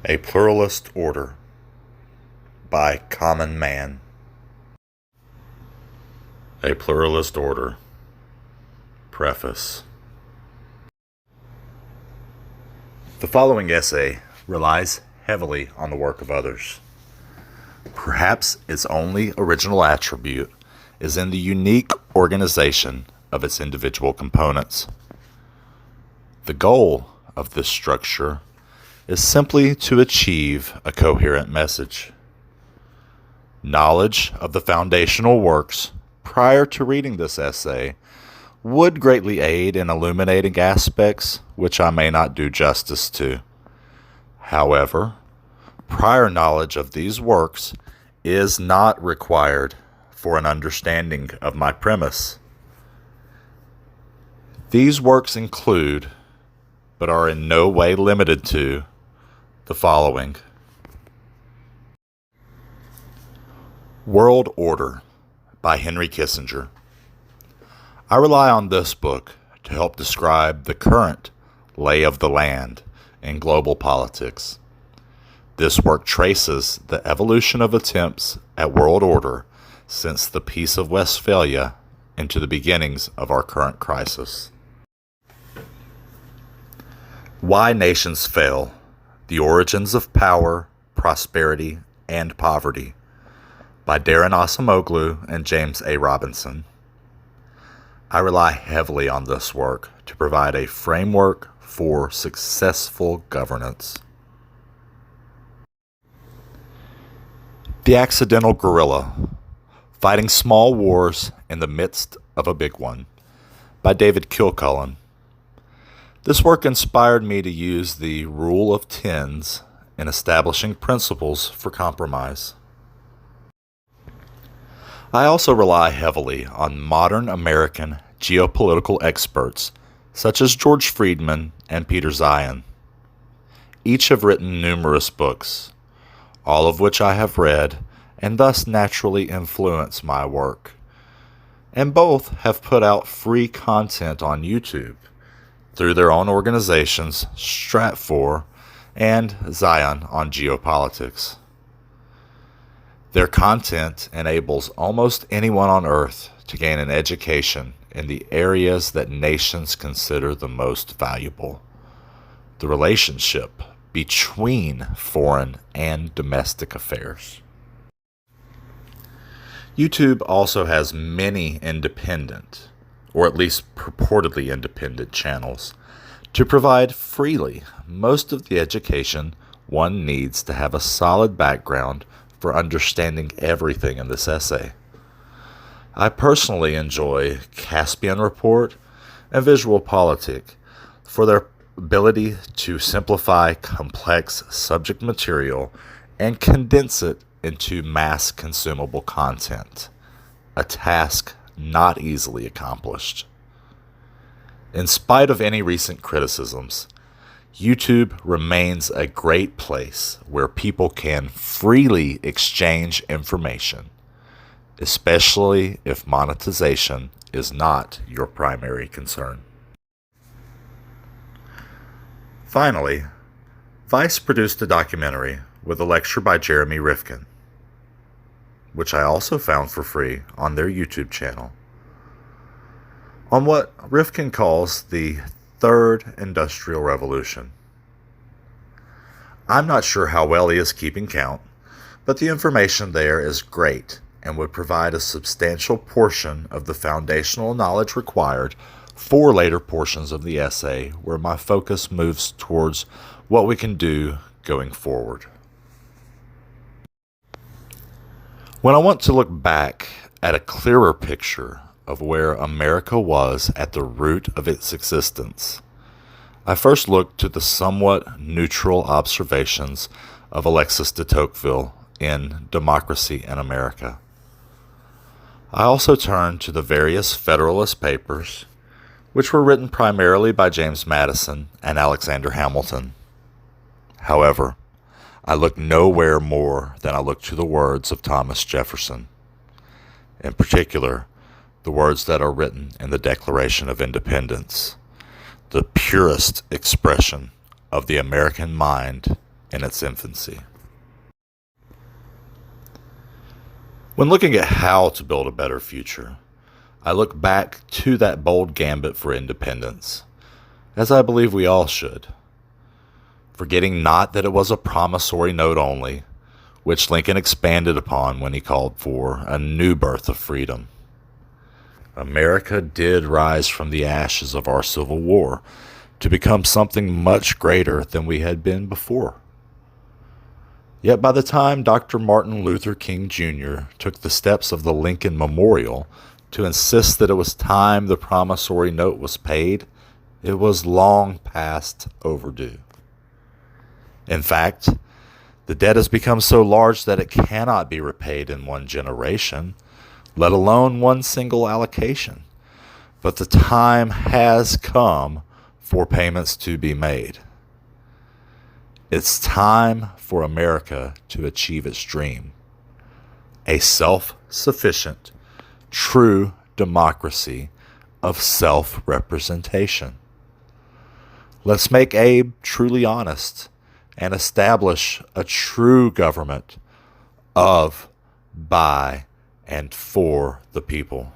A Pluralist Order by Common Man. A Pluralist Order. Preface. The following essay relies heavily on the work of others. Perhaps its only original attribute is in the unique organization of its individual components. The goal of this structure is simply to achieve a coherent message. Knowledge of the foundational works prior to reading this essay would greatly aid in illuminating aspects which I may not do justice to. However, prior knowledge of these works is not required for an understanding of my premise. These works include, but are in no way limited to, the following: World Order by Henry Kissinger. I rely on this book to help describe the current lay of the land in global politics. This work traces the evolution of attempts at world order since the Peace of Westphalia into the beginnings of our current crisis. Why Nations Fail: The Origins of Power, Prosperity, and Poverty by Daron Acemoglu and James A. Robinson. I rely heavily on this work to provide a framework for successful governance. The Accidental Guerrilla: Fighting Small Wars in the Midst of a Big One by David Kilcullen. This work inspired me to use the rule of tens in establishing principles for compromise. I also rely heavily on modern American geopolitical experts such as George Friedman and Peter Zeihan. Each have written numerous books, all of which I have read and thus naturally influence my work. And both have put out free content on YouTube through their own organizations, Stratfor and Zeihan on geopolitics. Their content enables almost anyone on earth to gain an education in the areas that nations consider the most valuable: the relationship between foreign and domestic affairs. YouTube also has many independent, or at least purportedly independent, channels to provide freely most of the education one needs to have a solid background for understanding everything in this essay. I personally enjoy Caspian Report and Visual Politic for their ability to simplify complex subject material and condense it into mass consumable content, a task not easily accomplished. In spite of any recent criticisms, YouTube remains a great place where people can freely exchange information, especially if monetization is not your primary concern. Finally, Vice produced a documentary with a lecture by Jeremy Rifkin, which I also found for free on their YouTube channel, on what Rifkin calls the Third Industrial Revolution. I'm not sure how well he is keeping count, but the information there is great and would provide a substantial portion of the foundational knowledge required for later portions of the essay where my focus moves towards what we can do going forward. When I want to look back at a clearer picture of where America was at the root of its existence, I first looked to the somewhat neutral observations of Alexis de Tocqueville in Democracy in America. I also turned to the various Federalist Papers, which were written primarily by James Madison and Alexander Hamilton. However, I looked nowhere more than I looked to the words of Thomas Jefferson, in particular, the words that are written in the Declaration of Independence, the purest expression of the American mind in its infancy. When looking at how to build a better future, I look back to that bold gambit for independence, as I believe we all should, forgetting not that it was a promissory note only, which Lincoln expanded upon when he called for a new birth of freedom. America did rise from the ashes of our Civil War to become something much greater than we had been before. Yet by the time Dr. Martin Luther King Jr. took the steps of the Lincoln Memorial to insist that it was time the promissory note was paid, it was long past overdue. In fact, the debt has become so large that it cannot be repaid in one generation, let alone one single allocation. But the time has come for payments to be made. It's time for America to achieve its dream, a self-sufficient, true democracy of self-representation. Let's make Abe truly honest and establish a true government of, by, and for the people.